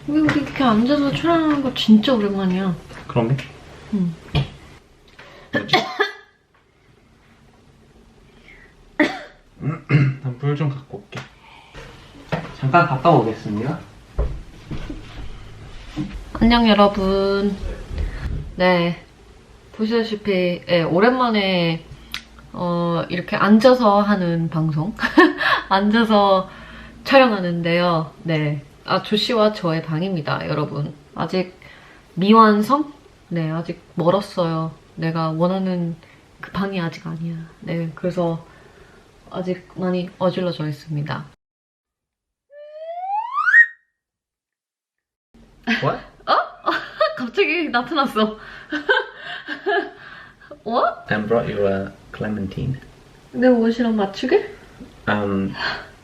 우리 이렇게 앉아서 촬영하는 거 진짜 오랜만이야. 그런 게? 응. 물 좀 갖고 올게. 잠깐 갔다 오겠습니다. 안녕 여러분. 네, 보시다시피 오랜만에 이렇게 앉아서 하는 방송 앉아서 촬영하는데요. 네, 조씨와 저의 방입니다, 여러분. 아직 미완성? 네, 아직 멀었어요. 내가 원하는 그 방이 아직 아니야. 네, 그래서 아직 많이 어질러져 있습니다. What? 갑자기 나타났어. What? I brought you a clementine. 내 옷이랑 맞추게?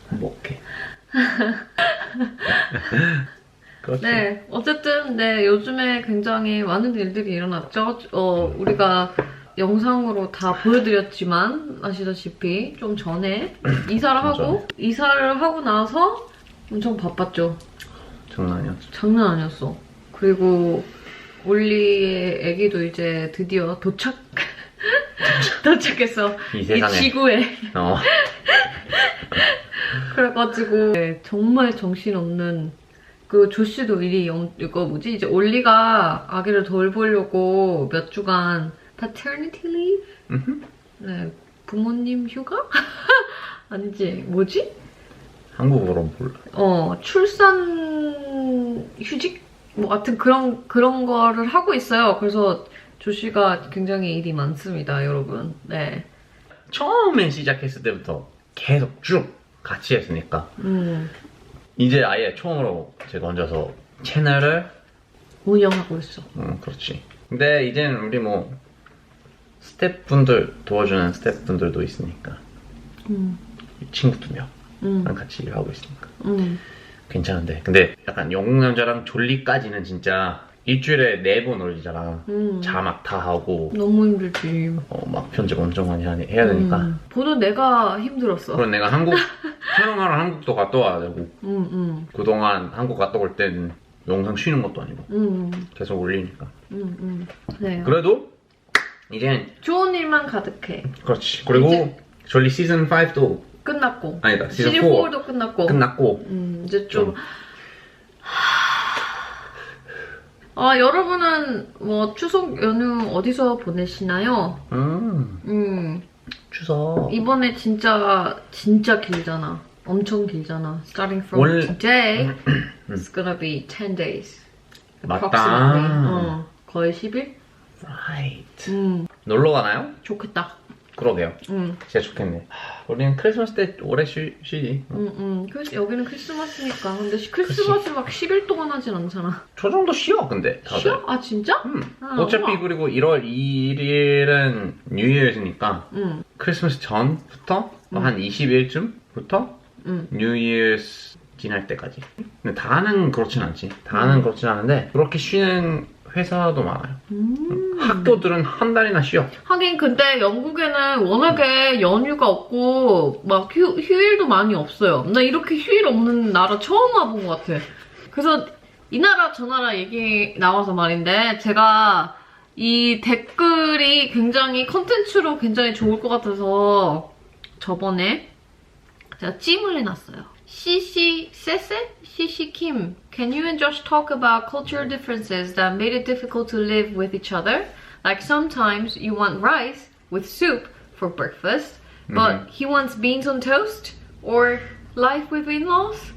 먹게. 그렇죠. 네, 어쨌든 네, 요즘에 굉장히 많은 일들이 일어났죠. 우리가 영상으로 다 보여드렸지만 아시다시피 좀 전에 이사를 하고 나서 엄청 바빴죠. 장난 아니었죠. 장난 아니었어. 그리고 올리의 애기도 이제 드디어 도착했어. 이 세상에. 이 지구에. 그래가지고 네, 정말 정신없는 그 조씨도 이거 뭐지? 이제 올리가 아기를 돌보려고 몇 주간 paternity leave? 네, 부모님 휴가? 아니지, 뭐지? 한국어로 몰라. 출산 휴직? 뭐 하여튼 그런 거를 하고 있어요. 그래서 조씨가 굉장히 일이 많습니다, 여러분. 네. 처음에 시작했을 때부터 계속 쭉 같이 했으니까 이제 아예 처음으로 제가 얹어서 채널을 운영하고 있어. 그렇지. 근데 이제는 우리 뭐 스태프분들 도와주는 스태프분들도 있으니까 친구 2명랑 같이 일하고 있으니까 괜찮은데, 근데 약간 영국 남자랑 졸리까지는 진짜 일주일에 4번 올리잖아. 자막 다 하고 너무 힘들지. 막 편집 엄청 많이 해야 되니까. 보는 내가 힘들었어. 그럼 내가 촬영하러 한국도 갔다 와야 되고 그동안 한국 갔다 올 땐 영상 쉬는 것도 아니고 계속 올리니까. 네. 그래도 이젠 좋은 일만 가득해. 그렇지. 그리고 졸리 시즌 5도 끝났고. 아니다, 시즌 4도 끝났고. 이제 좀. 여러분은 뭐 추석 연휴 어디서 보내시나요? 추석 이번에 진짜 길잖아. 엄청 길잖아. Starting from today, it's gonna be 10 days. 맞다. 거의 10일? Right. 놀러 가나요? 좋겠다. 그러게요. 진짜 좋겠네. 우리는 크리스마스 때 오래 쉬지. 여기는 크리스마스니까. 근데 크리스마스 막 10일 동안 하진 않잖아. 저 정도 쉬어, 근데 다들. 쉬어? 아, 진짜? 어차피 우와. 그리고 1월 2일은 뉴이어스니까 크리스마스 전부터 한 20일쯤부터 뉴이어스 지날 때까지. 근데 다는 그렇진 않지. 다는 그렇진 않은데 그렇게 쉬는 회사도 많아요. 학교들은 한 달이나 쉬어. 하긴 근데 영국에는 워낙에 연휴가 없고 막 휴일도 많이 없어요. 나 이렇게 휴일 없는 나라 처음 와본 것 같아. 그래서 이 나라 저 나라 얘기 나와서 말인데, 제가 이 댓글이 굉장히 컨텐츠로 굉장히 좋을 것 같아서 저번에 제가 찜을 해놨어요. CC Kim, can you and Josh talk about cultural differences that made it difficult to live with each other? Like sometimes you want rice with soup for breakfast, but he wants beans on toast? Or life with in-laws?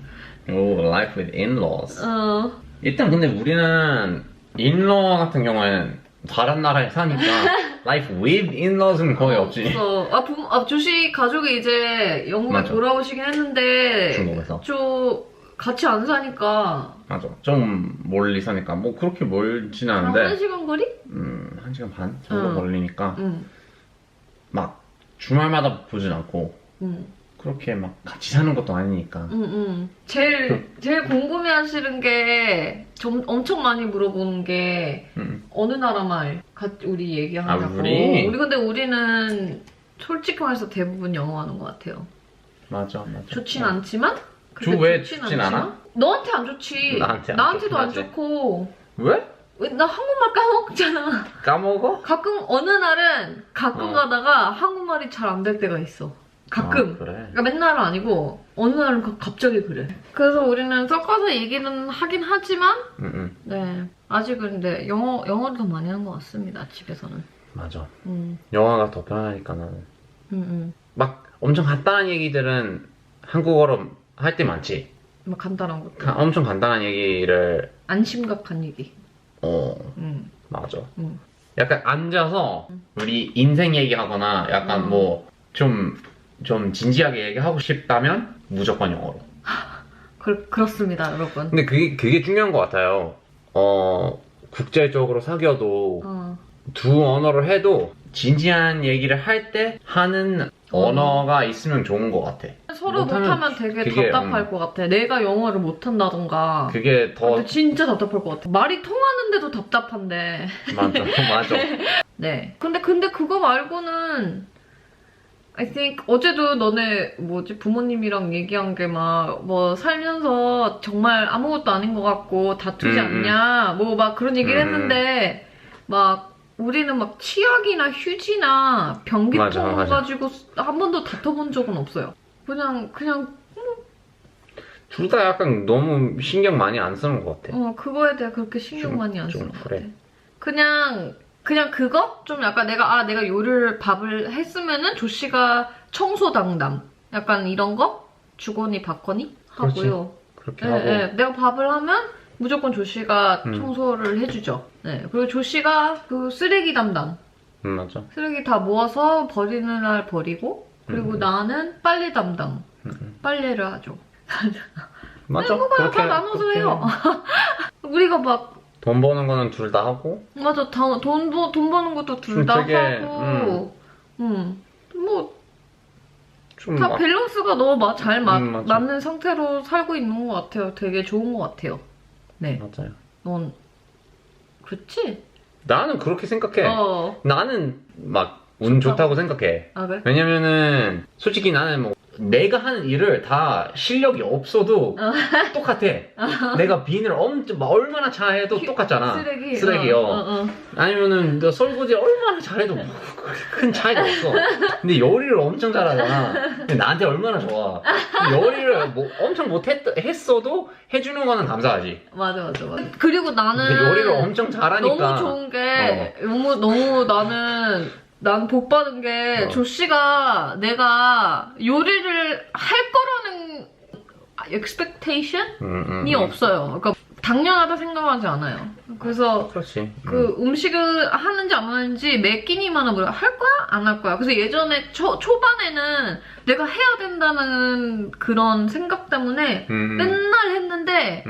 오, life with in-laws. 일단 근데 우리는 in-law 같은 경우에는 다른 나라에 사니까 life with in-laws는 거의 없지. 조씨 가족이 이제 영국에 맞아. 돌아오시긴 했는데 중국에서. 같이 안 사니까. 맞아. 좀 멀리 사니까 뭐 그렇게 멀진 한 않은데 1시간 거리? 1시간 반 정도 걸리니까 응. 막 주말마다 보진 않고 그렇게 막 같이 사는 것도 아니니까. 제일 궁금해하시는 게 엄청 많이 물어보는 게 어느 나라 말 우리 얘기하냐고. 우리 근데 우리는 솔직히 말해서 대부분 영어 하는 것 같아요. 맞아. 좋진 않지만 왜 좋진 않아? 너한테 안 좋지. 나한테도 안 좋긴 하지. 좋고. 왜? 왜? 나 한국말 까먹잖아. 까먹어? 가끔 어느 날은 가끔 어. 가다가 한국말이 잘 안 될 때가 있어. 가끔. 아, 그래. 그러니까 맨날은 아니고 어느 날은 갑자기 그래. 그래서 우리는 섞어서 얘기는 하긴 하지만 네 아직은 근데 영어를 더 많이 하는 것 같습니다. 집에서는. 맞아. 음. 영어가 더 편하니까 나는. 막 엄청 간단한 얘기들은 한국어로 할 때 많지. 막 간단한 것도. 엄청 간단한 얘기를 안 심각한 얘기. 맞아. 음. 약간 앉아서 우리 인생 얘기하거나 약간 뭐 좀 진지하게 얘기하고 싶다면 무조건 영어로. 그렇습니다, 여러분. 근데 그게 중요한 것 같아요. 국제적으로 사귀어도 두 언어를 해도 진지한 얘기를 할 때 하는 언어가 있으면 좋은 것 같아. 서로 못하면 되게 답답할 것 같아. 내가 영어를 못한다던가. 그게 더 근데 진짜 답답할 것 같아. 말이 통하는데도 답답한데. 맞아. 네. 근데 그거 말고는 I think 어제도 너네 부모님이랑 얘기한 게 막 뭐 살면서 정말 아무것도 아닌 것 같고 다투지 않냐 뭐 막 그런 얘기를 했는데 막 우리는 막 치약이나 휴지나 변기통 맞아. 가지고 한 번도 다퉈본 적은 없어요. 그냥 둘 다 약간 너무 신경 많이 안 쓰는 것 같아. 그거에 대해 그렇게 신경 많이 안 쓰는 것 그래. 같아. 그냥 그거? 좀 약간 내가 요리를 밥을 했으면은 조씨가 청소 담당. 약간 이런 거? 주거니 받거니? 하고요. 그렇게 하고. 네, 내가 밥을 하면 무조건 조씨가 청소를 해주죠. 네. 그리고 조씨가 그 쓰레기 담당. 맞아. 쓰레기 다 모아서 버리는 날 버리고, 그리고 나는 빨래 담당. 빨래를 하죠. 맞아. 네, 그거 약간 나눠서 해요. 우리가 막 돈 버는 거는 둘 다 하고. 맞아. 돈 버는 것도 둘 다 되게, 하고. 뭐, 좀 다 막, 밸런스가 너무 잘 맞아. 맞는 상태로 살고 있는 것 같아요. 되게 좋은 것 같아요. 네. 맞아요. 넌, 그렇지? 나는 그렇게 생각해. 나는 막 운 좋다고 생각해. 아, 그래? 왜냐면은 솔직히 나는 뭐 내가 하는 일을 다 실력이 없어도 똑같아. 내가 비늘 얼마나 잘해도 똑같잖아. 쓰레기요. 아니면은 너 설거지 얼마나 잘해도 큰 차이가 없어. 근데 요리를 엄청 잘하잖아. 근데 나한테 얼마나 좋아. 요리를 뭐 엄청 했어도 해주는 거는 감사하지. 맞아. 그리고 나는 근데 요리를 엄청 잘하니까 너무 좋은 게 너무 난 복 받은 게 조씨가 내가 요리를 할 거라는 expectation이 없어요. 그러니까 당연하다 생각하지 않아요. 그래서 그렇지. 그 음식을 하는지 안 하는지 매 끼니마다 할 거야? 안 할 거야? 그래서 예전에 초반에는 내가 해야 된다는 그런 생각 때문에 맨날 했는데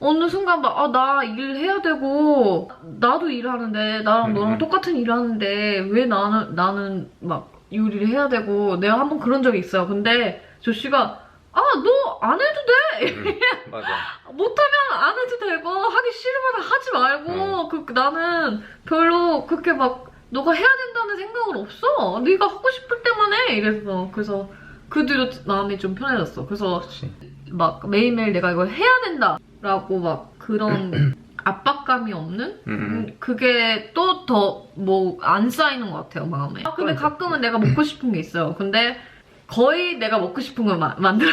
어느 순간 막 나 일해야 되고 나도 일하는데 나랑 너랑 똑같은 일을 하는데 왜 나는 막 요리를 해야 되고 내가 한번 그런 적이 있어요. 근데 조씨가 너 안 해도 돼! 맞아. 못하면 안 해도 되고 하기 싫으면 하지 말고 나는 별로 그렇게 막 너가 해야 된다는 생각은 없어. 네가 하고 싶을 때만 해. 이랬어. 그래서 그 뒤로 마음이 좀 편해졌어. 그래서 그치. 막 매일매일 내가 이걸 해야 된다라고 막 그런 압박감이 없는? 그게 또 더 뭐 안 쌓이는 것 같아요, 마음에. 근데 가끔은 내가 먹고 싶은 게 있어요. 근데 거의 내가 먹고 싶은 걸 만들어.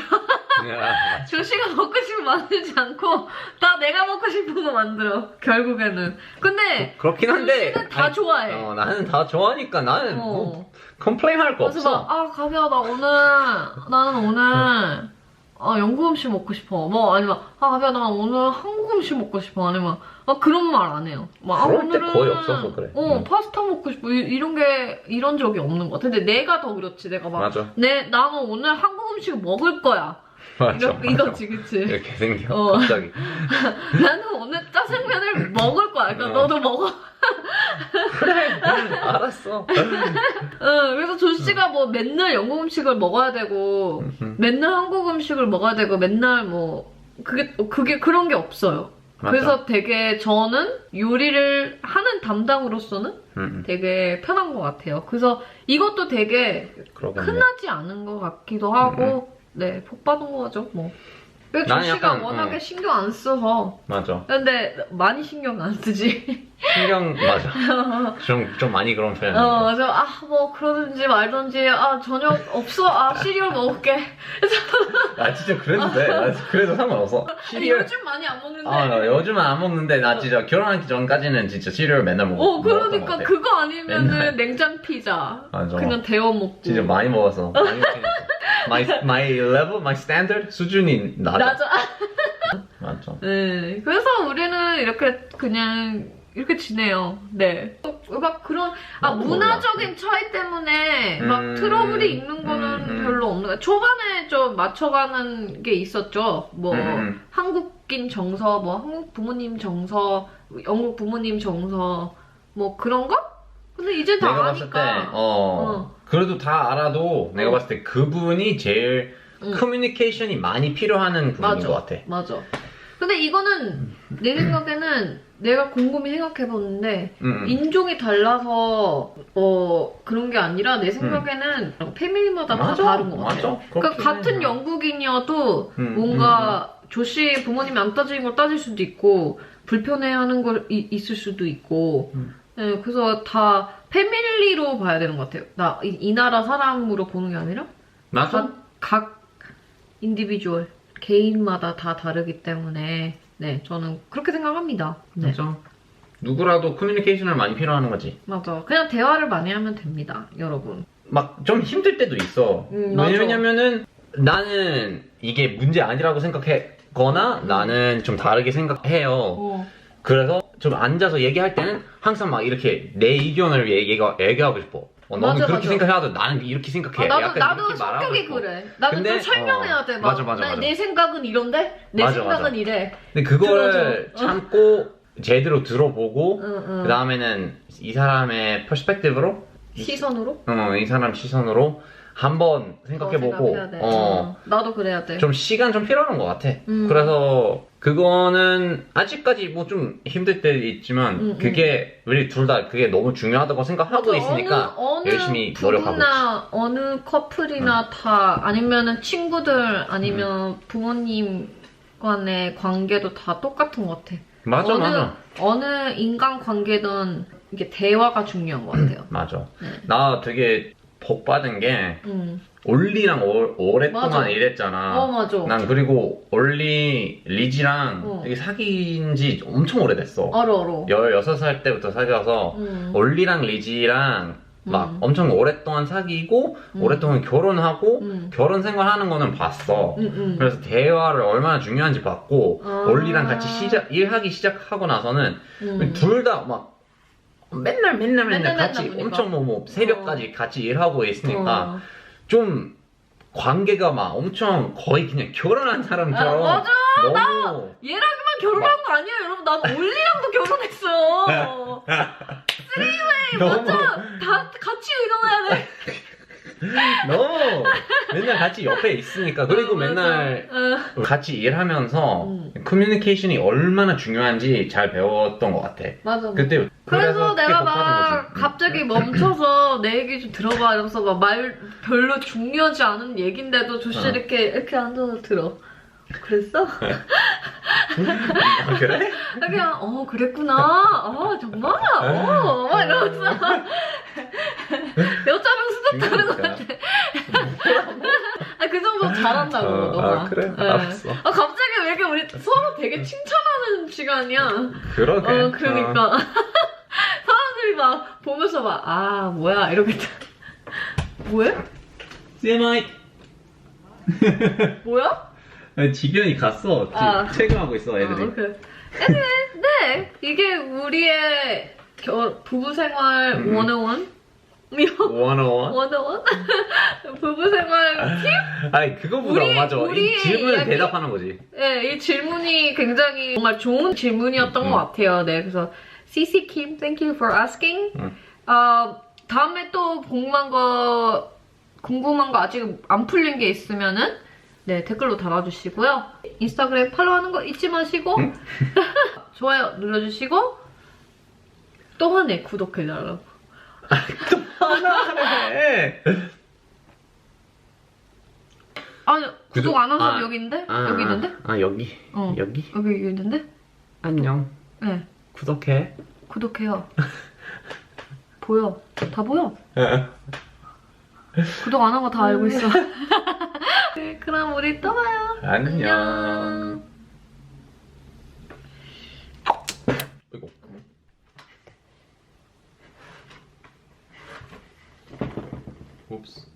조씨가 먹고 싶은 거 만들지 않고 다 내가 먹고 싶은 거 만들어. 결국에는. 근데 그렇긴 한데 조씨는 다 좋아해. 나는 다 좋아하니까 나는 뭐 컴플레인 할 거 그래서 없어. 막 가비야 나는 오늘 영국 음식 먹고 싶어. 뭐 아니면 가비야 나 오늘 한국 음식 먹고 싶어. 아니면 그런 말 안 해요. 막 그럴 때 거의 없어서 그래. 파스타 먹고 싶어. 이런 적이 없는 것 같아. 근데 내가 더 그렇지. 내가 막 맞아. 나는 오늘 한국 음식을 먹을 거야. 맞아. 이거지, 그치? 이렇게 생겨. 갑자기. 나는 오늘 짜장면을 먹을 거야. 그러니까 너도 먹어. 그래. 알았어. 그래서 조씨가 뭐 맨날 영국 음식을 먹어야 되고 맨날 한국 음식을 먹어야 되고 맨날 뭐 그게 그런 게 없어요. 맞아. 그래서 되게 저는 요리를 하는 담당으로서는 되게 편한 것 같아요. 그래서 이것도 되게 그러겠네. 흔하지 않은 것 같기도 하고 네, 복 받은 거죠, 뭐. 그 나는 조씨가 약간, 워낙에 신경 안 써서. 맞아. 근데 많이 신경 안 쓰지. 신경 맞아. 좀 많이 그런 편이야. 그래서 뭐 그러든지 말든지 저녁 없어 시리얼 먹을게. 아 진짜 그랬는데 나 그래도 상관없어. 아니, 시리얼. 요즘 많이 안 먹는데. 나 요즘은 안 먹는데 나 진짜 결혼하기 전까지는 진짜 시리얼 맨날 먹었던 것 그러니까 같아. 그거 아니면은 맨날. 냉장 피자. 맞아. 그냥 데워 먹고. 진짜 많이 먹어서. 많이 먹긴 했어. my level, my standard 수준이 낮아. 맞아. 네, 그래서 우리는 이렇게 그냥 이렇게 지내요. 네. 막 그런 문화적인 차이 때문에 막 트러블이 있는 거는 별로 없는 거야. 초반에 좀 맞춰가는 게 있었죠. 뭐 한국인 정서, 뭐 한국 부모님 정서, 영국 부모님 정서, 뭐 그런 거? 근데 이제 다 내가 아니까. 봤을 때 그래도 다 알아도 내가 봤을 때 그분이 제일 커뮤니케이션이 많이 필요한 분인 것 같아. 맞아. 근데 이거는 내 생각에는 내가 곰곰이 생각해봤는데 인종이 달라서 그런 게 아니라 내 생각에는 패밀리마다 다 맞아, 다른 것 같아. 맞아. 그러니까 같은 해. 영국인이어도 뭔가 조씨 부모님이 안 따지는 걸 따질 수도 있고 불편해하는 걸 있을 수도 있고 네, 그래서 다 패밀리로 봐야 되는 것 같아요. 이 나라 사람으로 보는 게 아니라 맞아. 각 인디비주얼 개인마다 다 다르기 때문에 네 저는 그렇게 생각합니다. 네. 맞아. 누구라도 커뮤니케이션을 많이 필요하는 거지. 맞아. 그냥 대화를 많이 하면 됩니다, 여러분. 막 좀 힘들 때도 있어. 맞아. 왜냐면은 나는 이게 문제 아니라고 생각했거나 나는 좀 다르게 생각해요. 그래서 좀 앉아서 얘기할 때는 항상 막 이렇게 내 의견을 얘기하고 싶어. 너는 맞아, 그렇게 맞아. 생각해도 나는 이렇게 생각해. 약간 나도 이렇게 말하고 성격이 싶어. 그래. 나도 근데, 좀 설명해야 돼. 맞아, 맞아. 내 생각은 이런데 내 맞아, 생각은 맞아. 이래. 근데 그걸 들어줘. 참고 제대로 들어보고 응. 그 다음에는 이 사람의 퍼스펙티브로 시선으로 이 사람 시선으로 한번 생각해보고 생각해야 돼. 나도 그래야 돼. 좀 시간 좀 필요한 것 같아. 그래서 그거는 아직까지 뭐 좀 힘들 때 있지만 그게 우리 둘 다 그게 너무 중요하다고 생각하고 있으니까 열심히 노력하고 있지. 부부나 어느 커플이나 다 아니면은 친구들 아니면 부모님 간의 관계도 다 똑같은 것 같아. 맞아, 맞아. 어느 인간 관계든 이게 대화가 중요한 것 같아요. 맞아. 네. 나 되게 복 받은 게 올리랑 오랫동안 맞아. 일했잖아. 맞아. 난 그리고 올리 리지랑 되게 사귄 지 엄청 오래됐어. 알아. 16살 때부터 사귀어서 올리랑 리지랑 막 엄청 오랫동안 사귀고 오랫동안 결혼하고 결혼 생활하는 거는 봤어. 그래서 대화를 얼마나 중요한지 봤고 올리랑 같이 일하기 시작하고 나서는 둘 다 막 맨날 같이 보니까. 엄청 뭐 새벽까지 같이 일하고 있으니까 좀 관계가 막 엄청 거의 그냥 결혼한 사람처럼 맞아. 너무 얘랑만 결혼한 거 아니야, 여러분. 난 올리랑도 결혼했어. 쓰리웨이 너무 다 같이 일어나야 돼. 너무 맨날 같이 옆에 있으니까 그리고 맨날 같이 일하면서 커뮤니케이션이 얼마나 중요한지 잘 배웠던 것 같아. 맞아. 그때 그래서 내가 복 받은 막 거지. 갑자기 멈춰서 내 얘기 좀 들어봐 이러면서 막 말 별로 중요하지 않은 얘긴데도 조씨 이렇게 앉아서 들어. 그랬어? 그래? 그냥 그랬구나. 정말? 막 이러면서 여자랑 수다 떠는 것 같아. 그 정도 잘한다고 너가. 그래? 네. 알았어. 갑자기 왜 이렇게 우리 서로 되게 칭찬하는 시간이야. 그러게. 그러니까 사람들이 막 보면서 막 뭐야 이러겠다. 뭐해? CMI 뭐야? 지변이 갔어. 퇴근하고 있어 애들이. 오케이. 네, 이게 우리의 부부생활 101? 101? 부부생활 팁? 아니 그거보다 맞아. 이 질문에 이야기? 대답하는 거지. 네, 이 질문이 굉장히 정말 좋은 질문이었던 것 같아요. 네, 그래서 CC Kim, thank you for asking. 다음에 또 궁금한 거 아직 안 풀린 게 있으면은 네, 댓글로 달아주시고요. 인스타그램 팔로우하는 거 잊지 마시고 좋아요 눌러주시고 또 하네 구독해달라고. 또 하나 해. 아니 구독 안 한 사람 아, 여기 있는데? 아, 여기 있는데? 여기. 어. 여기? 여기 있는데? 안녕. 네. 구독해. 구독해요. 보여. 다 보여. 구독 안 한 거 다 알고 있어. 네, 그럼 우리 또 봐요. 안녕. 이거. 옵스.